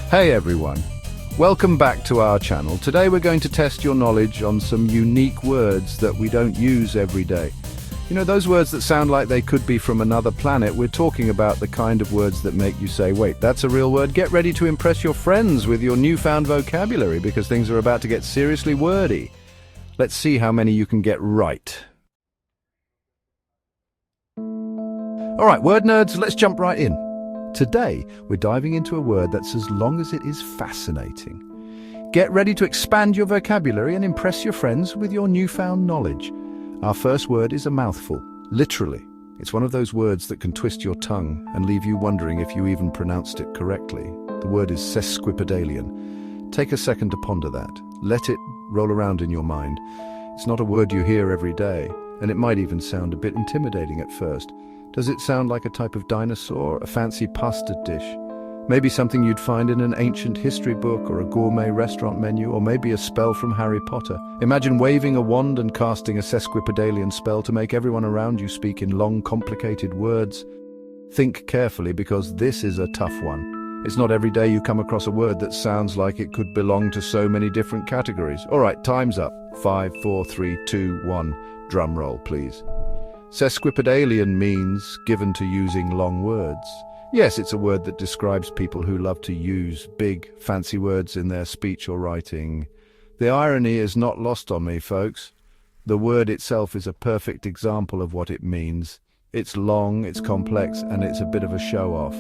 Hey everyone, welcome back to our channel. Today we're going to test your knowledge on some unique words that we don't use every day. You know, those words that sound like they could be from another planet. We're talking about the kind of words that make you say, wait, that's a real word? Get ready to impress your friends with your newfound vocabulary because things are about to get seriously wordy. Let's see how many you can get right. All right, word nerds, let's jump right in. Today, we're diving into a word that's as long as it is fascinating. Get ready to expand your vocabulary and impress your friends with your newfound knowledge. Our first word is a mouthful, literally. It's one of those words that can twist your tongue and leave you wondering if you even pronounced it correctly. The word is sesquipedalian. Take a second to ponder that. Let it roll around in your mind. It's not a word you hear every day, and it might even sound a bit intimidating at first. Does it sound like a type of dinosaur, a fancy pasta dish? Maybe something you'd find in an ancient history book or a gourmet restaurant menu, or maybe a spell from Harry Potter. Imagine waving a wand and casting a sesquipedalian spell to make everyone around you speak in long, complicated words. Think carefully, because this is a tough one. It's not every day you come across a word that sounds like it could belong to so many different categories. All right, time's up. 5, 4, 3, 2, 1. Drum roll, please. Sesquipedalian means given to using long words. Yes, it's a word that describes people who love to use big, fancy words in their speech or writing. The irony is not lost on me, folks. The word itself is a perfect example of what it means. It's long, it's complex, and it's a bit of a show-off.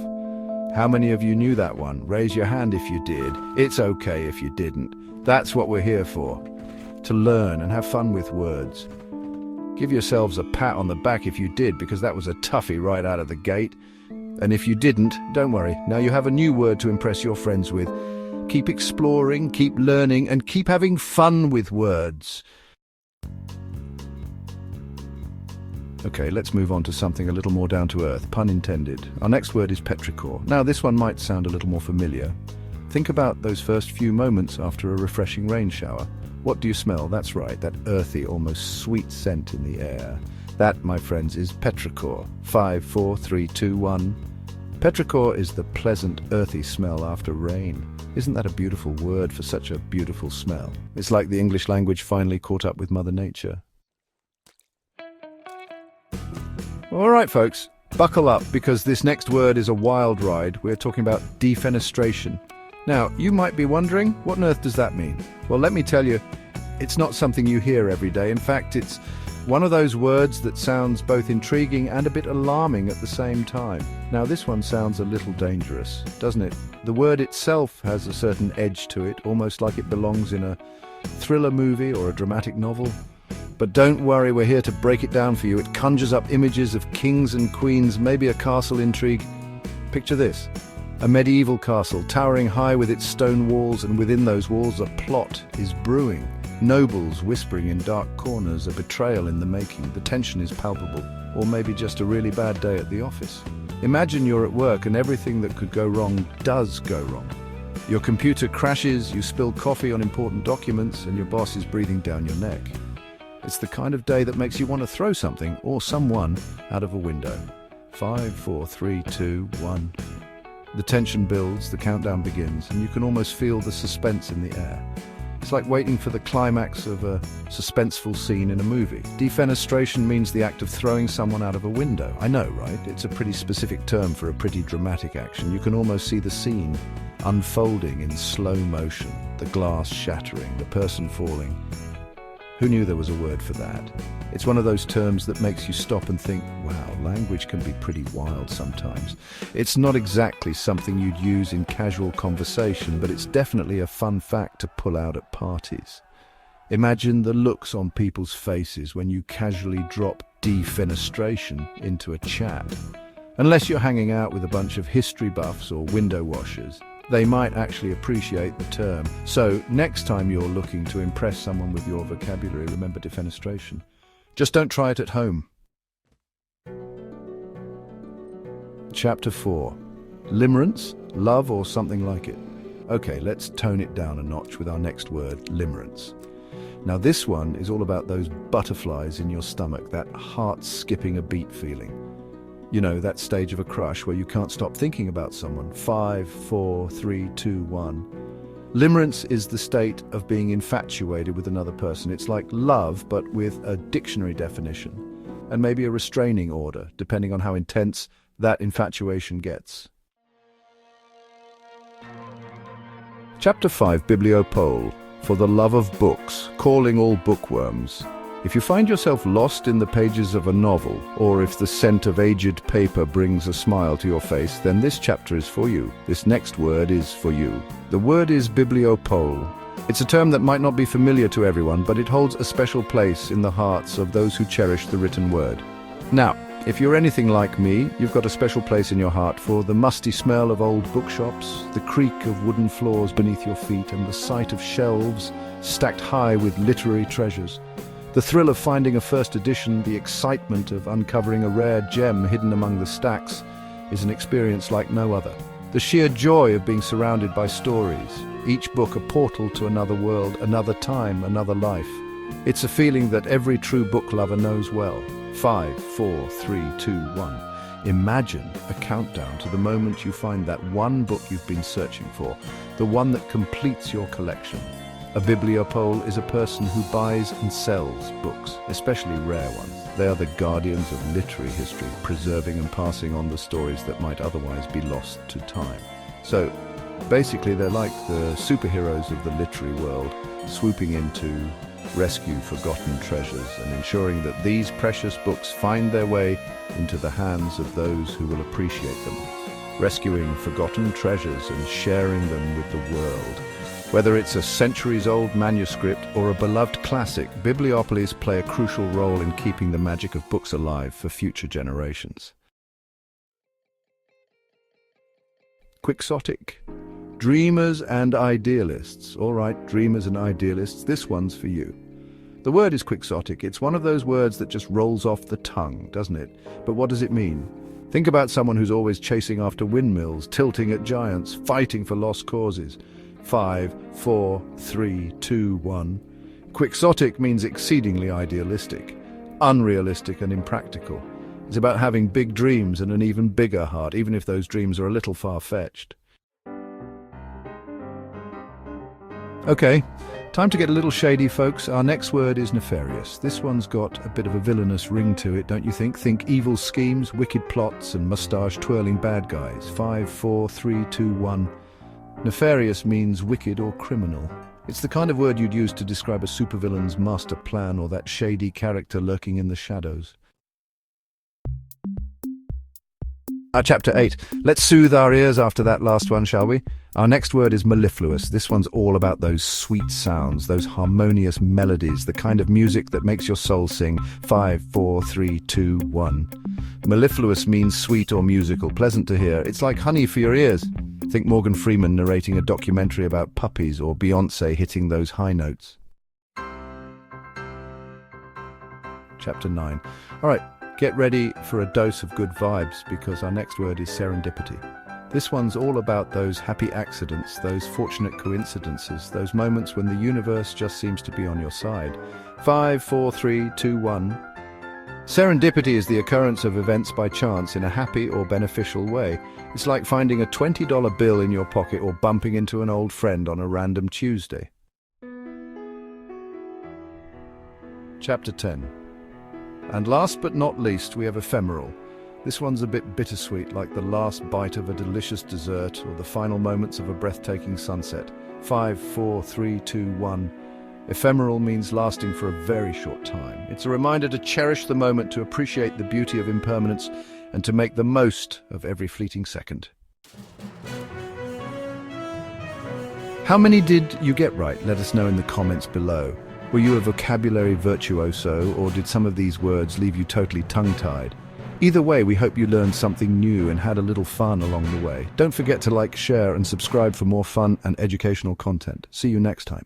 How many of you knew that one? Raise your hand if you did. It's okay if you didn't. That's what we're here for. To learn and have fun with words. Give yourselves a pat on the back if you did, because that was a toughie right out of the gate. And if you didn't, don't worry. Now you have a new word to impress your friends with. Keep exploring, keep learning, and keep having fun with words. Okay, let's move on to something a little more down to earth, pun intended. Our next word is petrichor. Now this one might sound a little more familiar. Think about those first few moments after a refreshing rain shower. What do you smell? That's right, that earthy, almost sweet scent in the air. That, my friends, is petrichor. 5, 4, 3, 2, 1. Petrichor is the pleasant, earthy smell after rain. Isn't that a beautiful word for such a beautiful smell? It's like the English language finally caught up with Mother Nature. All right, folks, buckle up, because this next word is a wild ride. We're talking about defenestration. Now, you might be wondering, what on earth does that mean? Well, let me tell you, it's not something you hear every day. In fact, it's one of those words that sounds both intriguing and a bit alarming at the same time. Now, this one sounds a little dangerous, doesn't it? The word itself has a certain edge to it, almost like it belongs in a thriller movie or a dramatic novel. But don't worry, we're here to break it down for you. It conjures up images of kings and queens, maybe a castle intrigue. Picture this. A medieval castle, towering high with its stone walls, and within those walls a plot is brewing. Nobles whispering in dark corners, a betrayal in the making. The tension is palpable, or maybe just a really bad day at the office. Imagine you're at work and everything that could go wrong does go wrong. Your computer crashes, you spill coffee on important documents, and your boss is breathing down your neck. It's the kind of day that makes you want to throw something or someone out of a window. 5, 4, 3, 2, 1. The tension builds, the countdown begins, and you can almost feel the suspense in the air. It's like waiting for the climax of a suspenseful scene in a movie. Defenestration means the act of throwing someone out of a window. I know, right? It's a pretty specific term for a pretty dramatic action. You can almost see the scene unfolding in slow motion, the glass shattering, the person falling. Who knew there was a word for that? It's one of those terms that makes you stop and think, wow, language can be pretty wild sometimes. It's not exactly something you'd use in casual conversation, but it's definitely a fun fact to pull out at parties. Imagine the looks on people's faces when you casually drop defenestration into a chat. Unless you're hanging out with a bunch of history buffs or window washers, they might actually appreciate the term. So next time you're looking to impress someone with your vocabulary, remember defenestration. Just don't try it at home. Chapter 4. Limerence, love or something like it. Okay, let's tone it down a notch with our next word, limerence. Now this one is all about those butterflies in your stomach, that heart skipping a beat feeling. You know, that stage of a crush where you can't stop thinking about someone. 5, 4, 3, 2, 1. Limerence is the state of being infatuated with another person. It's like love, but with a dictionary definition, and maybe a restraining order, depending on how intense that infatuation gets. Chapter 5, Bibliopole, for the love of books, calling all bookworms. If you find yourself lost in the pages of a novel, or if the scent of aged paper brings a smile to your face, then this chapter is for you. This next word is for you. The word is bibliopole. It's a term that might not be familiar to everyone, but it holds a special place in the hearts of those who cherish the written word. Now, if you're anything like me, you've got a special place in your heart for the musty smell of old bookshops, the creak of wooden floors beneath your feet, and the sight of shelves stacked high with literary treasures. The thrill of finding a first edition, the excitement of uncovering a rare gem hidden among the stacks, is an experience like no other. The sheer joy of being surrounded by stories, each book a portal to another world, another time, another life. It's a feeling that every true book lover knows well. 5, 4, 3, 2, 1. Imagine a countdown to the moment you find that one book you've been searching for, the one that completes your collection. A bibliopole is a person who buys and sells books, especially rare ones. They are the guardians of literary history, preserving and passing on the stories that might otherwise be lost to time. So, basically, they're like the superheroes of the literary world, swooping in to rescue forgotten treasures and ensuring that these precious books find their way into the hands of those who will appreciate them. Rescuing forgotten treasures and sharing them with the world. Whether it's a centuries-old manuscript or a beloved classic, bibliopoles play a crucial role in keeping the magic of books alive for future generations. Quixotic. Dreamers and idealists. All right, dreamers and idealists, this one's for you. The word is quixotic. It's one of those words that just rolls off the tongue, doesn't it? But what does it mean? Think about someone who's always chasing after windmills, tilting at giants, fighting for lost causes. 5, 4, 3, 2, 1. Quixotic means exceedingly idealistic, unrealistic and impractical. It's about having big dreams and an even bigger heart, even if those dreams are a little far-fetched. Okay, time to get a little shady, folks. Our next word is nefarious. This one's got a bit of a villainous ring to it, don't you think? Think evil schemes, wicked plots, and mustache-twirling bad guys. 5, 4, 3, 2, 1. Nefarious means wicked or criminal. It's the kind of word you'd use to describe a supervillain's master plan or that shady character lurking in the shadows. Chapter 8. Let's soothe our ears after that last one, shall we? Our next word is mellifluous. This one's all about those sweet sounds, those harmonious melodies, the kind of music that makes your soul sing. 5, 4, 3, 2, 1. Mellifluous means sweet or musical, pleasant to hear. It's like honey for your ears. Think Morgan Freeman narrating a documentary about puppies or Beyoncé hitting those high notes. Chapter 9. All right, get ready for a dose of good vibes because our next word is serendipity. This one's all about those happy accidents, those fortunate coincidences, those moments when the universe just seems to be on your side. 5, 4, 3, 2, 1. Serendipity is the occurrence of events by chance in a happy or beneficial way. It's like finding a $20 bill in your pocket or bumping into an old friend on a random Tuesday. Chapter 10. And last but not least, we have ephemeral. This one's a bit bittersweet, like the last bite of a delicious dessert or the final moments of a breathtaking sunset. 5, 4, 3, 2, 1. Ephemeral means lasting for a very short time. It's a reminder to cherish the moment, to appreciate the beauty of impermanence, and to make the most of every fleeting second. How many did you get right? Let us know in the comments below. Were you a vocabulary virtuoso, or did some of these words leave you totally tongue-tied? Either way, we hope you learned something new and had a little fun along the way. Don't forget to like, share, and subscribe for more fun and educational content. See you next time.